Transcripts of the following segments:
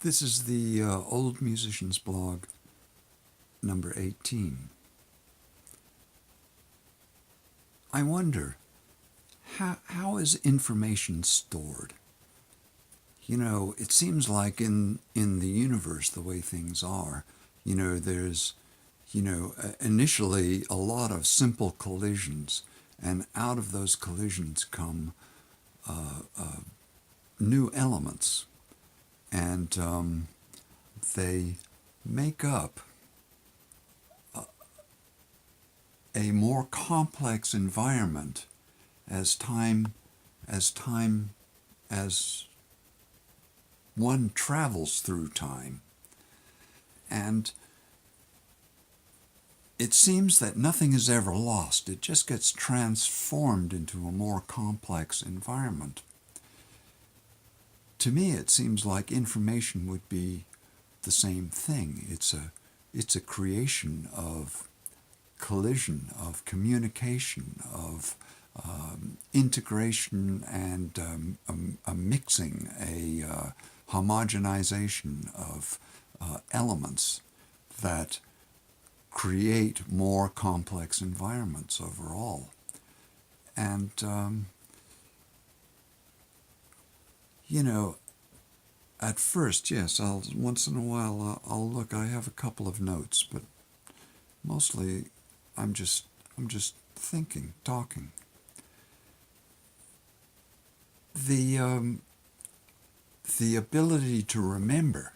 This is the Old Musicians blog number 18. I wonder, how is information stored? It seems like in the universe, the way things are, there's, initially a lot of simple collisions, and out of those collisions come new elements, and they make up a more complex environment as as one travels through time. And it seems that nothing is ever lost. It just gets transformed into a more complex environment. To me, it seems like information would be the same thing. It's a creation of collision, of communication, of integration, and a mixing, a homogenization of elements that create more complex environments overall. And, at first, yes, once in a while I'll look. I have a couple of notes, but mostly I'm just thinking, talking. The ability to remember,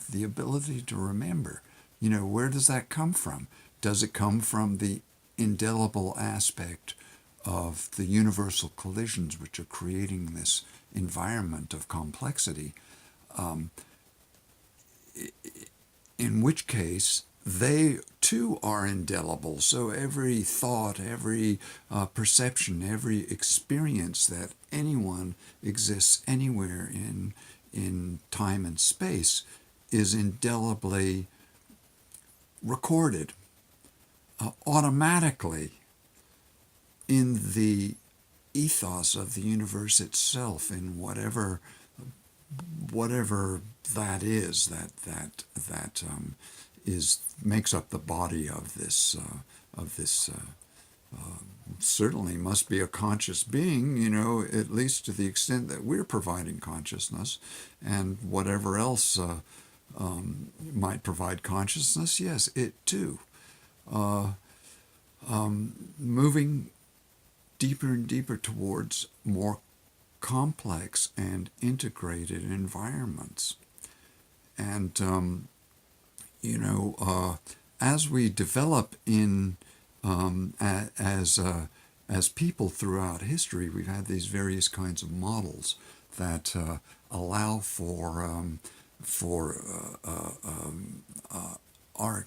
the ability to remember. Where does that come from? Does it come from the indelible aspect of the universal collisions which are creating this environment of complexity? In which case, they too are indelible. So every thought, every perception, every experience that anyone exists anywhere in time and space is indelibly recorded automatically in the ethos of the universe itself, in whatever that is, that makes up the body of this certainly must be a conscious being, at least to the extent that we're providing consciousness, and whatever else might provide consciousness, yes, it too. Moving deeper and deeper towards more complex and integrated environments. And, as we develop as people throughout history, we've had these various kinds of models that allow for our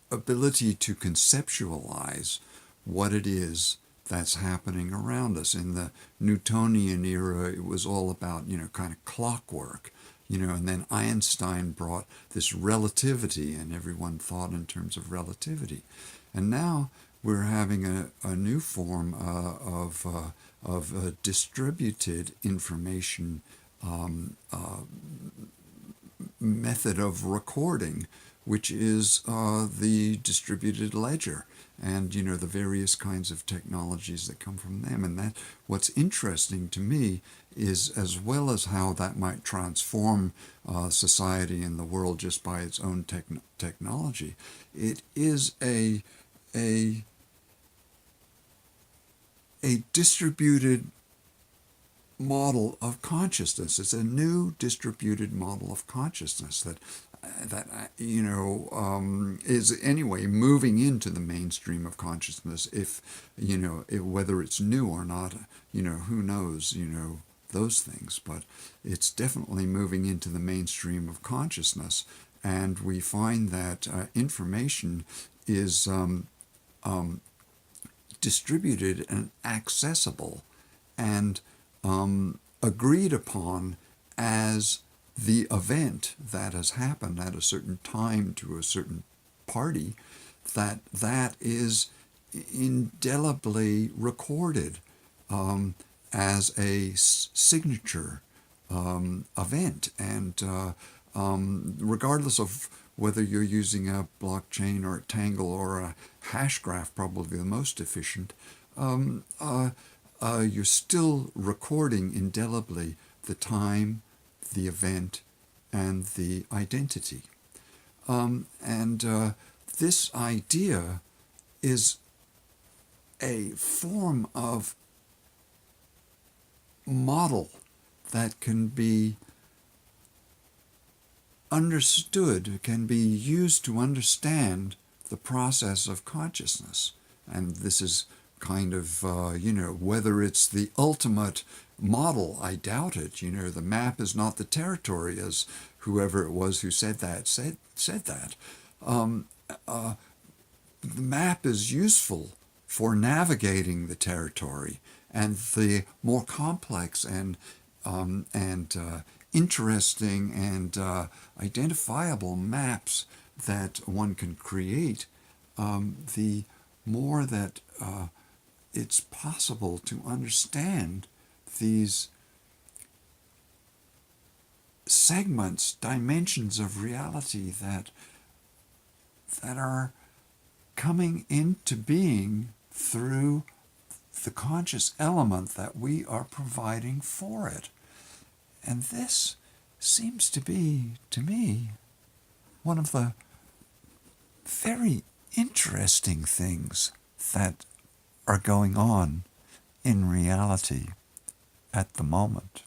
ability to conceptualize what it is that's happening around us. In the Newtonian era, it was all about, kind of clockwork, and then Einstein brought this relativity, and everyone thought in terms of relativity. And now we're having a new form of distributed information method of recording, which is the distributed ledger, and the various kinds of technologies that come from them. And that what's interesting to me is, as well as how that might transform society and the world just by its own technology, it is a distributed model of consciousness. It's a new distributed model of consciousness that is anyway moving into the mainstream of consciousness. If whether it's new or not, who knows, those things. But it's definitely moving into the mainstream of consciousness, and we find that information is distributed and accessible and agreed upon as the event that has happened at a certain time to a certain party, that is indelibly recorded as a signature event. And regardless of whether you're using a blockchain or a Tangle or a Hashgraph, probably the most efficient, you're still recording indelibly the time, the event, and the identity. And this idea is a form of model that can be understood, can be used to understand the process of consciousness. And this is kind of, whether it's the ultimate model, I doubt it. The map is not the territory, as whoever it was who said that said that. The map is useful for navigating the territory, and the more complex and interesting and identifiable maps that one can create, the more that it's possible to understand these segments, dimensions of reality that are coming into being through the conscious element that we are providing for it. And this seems to be, to me, one of the very interesting things that are going on in reality at the moment.